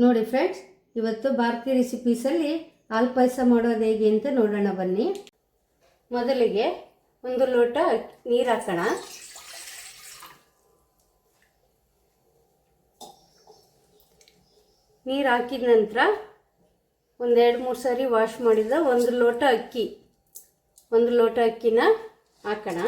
ನೋಡಿ ಫ್ರೆಂಡ್ಸ್, ಇವತ್ತು ಭಾರತೀಯ ರೆಸಿಪೀಸಲ್ಲಿ ಹಾಲು ಪಾಯಸ ಮಾಡೋದು ಹೇಗೆ ಅಂತ ನೋಡೋಣ ಬನ್ನಿ. ಮೊದಲಿಗೆ ಒಂದು ಲೋಟ ನೀರು ಹಾಕೋಣ. ನೀರು ಹಾಕಿದ ನಂತರ ಒಂದು 2-3 ಸಾರಿ ವಾಶ್ ಮಾಡಿದ ಒಂದು ಲೋಟ ಅಕ್ಕಿನ ಹಾಕೋಣ.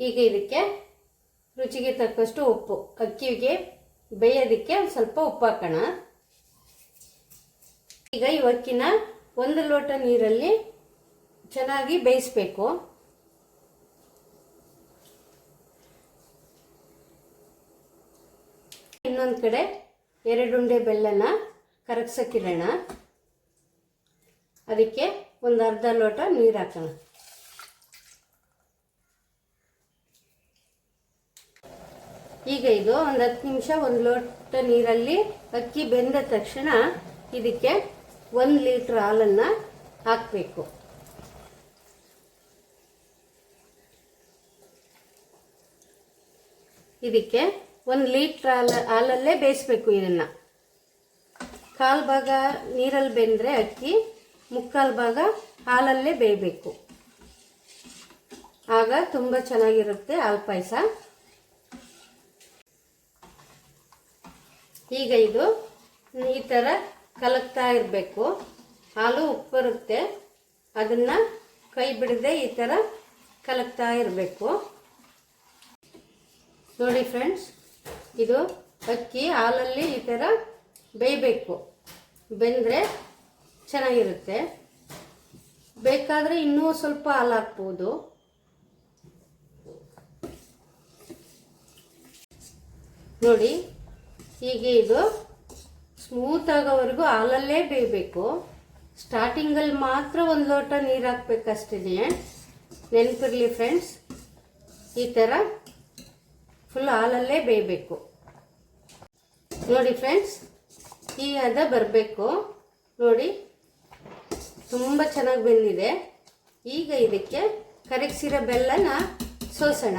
ಈಗ ಇದಕ್ಕೆ ರುಚಿಗೆ ತಕ್ಕಷ್ಟು ಉಪ್ಪು, ಅಕ್ಕಿಗೆ ಬೇಯೋದಕ್ಕೆ ಒಂದು ಸ್ವಲ್ಪ ಉಪ್ಪು ಹಾಕೋಣ. ಈಗ ಈ ಅಕ್ಕಿನ 1 ಲೋಟ ನೀರಲ್ಲಿ ಚೆನ್ನಾಗಿ ಬೇಯಿಸಬೇಕು. ಇನ್ನೊಂದು ಕಡೆ 2 ಉಂಡೆ ಬೆಲ್ಲನ ಕರಗಿಸೋಕ್ಕಿಡೋಣ. ಅದಕ್ಕೆ ಒಂದು ಅರ್ಧ ಲೋಟ ನೀರು ಹಾಕೋಣ. ಈಗ ಇದು ಒಂದು 10 ನಿಮಿಷ 1 ಲೋಟ ನೀರಲ್ಲಿ ಅಕ್ಕಿ ಬೆಂದ ತಕ್ಷಣ ಇದಕ್ಕೆ 1 ಲೀಟ್ರ್ ಹಾಲನ್ನು ಹಾಕಬೇಕು. ಇದಕ್ಕೆ 1 ಲೀಟ್ರ್ ಹಾಲಲ್ಲೇ ಬೇಯಿಸಬೇಕು. ಇದನ್ನು 1/4 ಭಾಗ ನೀರಲ್ಲಿ ಬೆಂದರೆ ಅಕ್ಕಿ, 3/4 ಭಾಗ ಹಾಲಲ್ಲೇ ಬೇಯಬೇಕು. ಆಗ ತುಂಬ ಚೆನ್ನಾಗಿರುತ್ತೆ ಹಾಲು ಪಾಯಸ. ಈಗ ಇದು ಈ ಥರ ಕಲಕ್ತಾ ಇರಬೇಕು. ಹಾಲು ಉಪ್ಪು ಬರುತ್ತೆ, ಅದನ್ನು ಕೈ ಬಿಡದೆ ಈ ಥರ ಕಲಕ್ತಾ ಇರಬೇಕು. ನೋಡಿ ಫ್ರೆಂಡ್ಸ್, ಇದು ಅಕ್ಕಿ ಹಾಲಲ್ಲಿ ಈ ಥರ ಬೇಯಬೇಕು. ಬೆಂದರೆ ಚೆನ್ನಾಗಿರುತ್ತೆ. ಬೇಕಾದರೆ ಇನ್ನೂ ಸ್ವಲ್ಪ ಹಾಲು ಹಾಕ್ಬೋದು. ನೋಡಿ, ಹೀಗೆ ಇದು ಸ್ಮೂತ್ ಆಗೋವರೆಗೂ ಹಾಲಲ್ಲೇ ಬೇಯಬೇಕು. ಸ್ಟಾರ್ಟಿಂಗಲ್ಲಿ ಮಾತ್ರ 1 ಲೋಟ ನೀರು ಹಾಕ್ಬೇಕಷ್ಟೇ. ನೆನಪಿರಲಿ ಫ್ರೆಂಡ್ಸ್, ಈ ಥರ ಫುಲ್ ಹಾಲಲ್ಲೇ ಬೇಯಬೇಕು. ನೋಡಿ ಫ್ರೆಂಡ್ಸ್, ಈ ಹದ ಬರಬೇಕು. ನೋಡಿ, ತುಂಬ ಚೆನ್ನಾಗಿ ಬೆಂದಿದೆ. ಈಗ ಇದಕ್ಕೆ ಕರಗಿಸಿರೋ ಬೆಲ್ಲನ ಸೋಸೋಣ.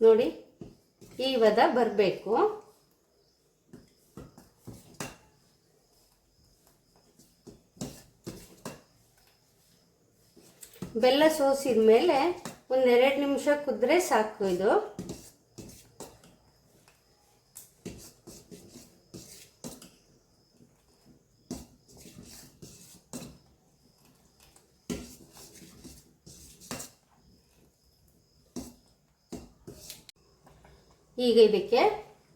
ನೋಡಿ, ಈ ಹದ ಬರಬೇಕು. ಬೆಲ್ಲ ಸೋಸಿದ ಮೇಲೆ ಒಂದು 2 ನಿಮಿಷ ಕುದ್ರೆ ಸಾಕು. ಇದು ಈಗ ಇದಕ್ಕೆ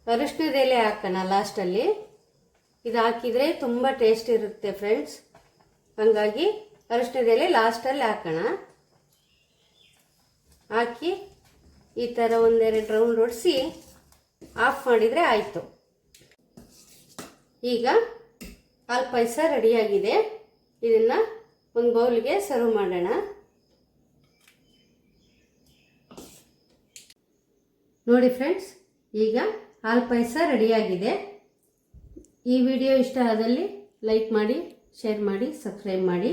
ಅರಿಶಿಣದ ಎಲೆ ಹಾಕೋಣ ಲಾಸ್ಟಲ್ಲಿ. ಇದು ಹಾಕಿದರೆ ತುಂಬ ಟೇಸ್ಟ್ ಇರುತ್ತೆ ಫ್ರೆಂಡ್ಸ್. ಹಾಗಾಗಿ ಅರಿಶಿಣದ ಎಲೆ ಲಾಸ್ಟಲ್ಲಿ ಹಾಕೋಣ. ಹಾಕಿ ಈ ಥರ 1-2 ರೌಂಡ್ ಹೊಡಿಸಿ ಆಫ್ ಮಾಡಿದರೆ ಆಯಿತು. ಈಗ ಹಾಲು ಪಾಯಸ ರೆಡಿಯಾಗಿದೆ. ಇದನ್ನು ಒಂದು ಬೌಲ್ಗೆ ಸರ್ವ್ ಮಾಡೋಣ. ನೋಡಿ ಫ್ರೆಂಡ್ಸ್, ಈಗ ಹಾಲು ಪಾಯಸ ರೆಡಿಯಾಗಿದೆ. ಈ ವಿಡಿಯೋ ಇಷ್ಟ ಆದಲ್ಲಿ ಲೈಕ್ ಮಾಡಿ, ಶೇರ್ ಮಾಡಿ, ಸಬ್ಸ್ಕ್ರೈಬ್ ಮಾಡಿ.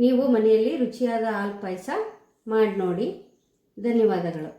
ನೀವು ಮನೆಯಲ್ಲಿ ರುಚಿಯಾದ ಹಾಲು ಪಾಯಸ ಮಾಡಿ ನೋಡಿ. ಧನ್ಯವಾದಗಳು.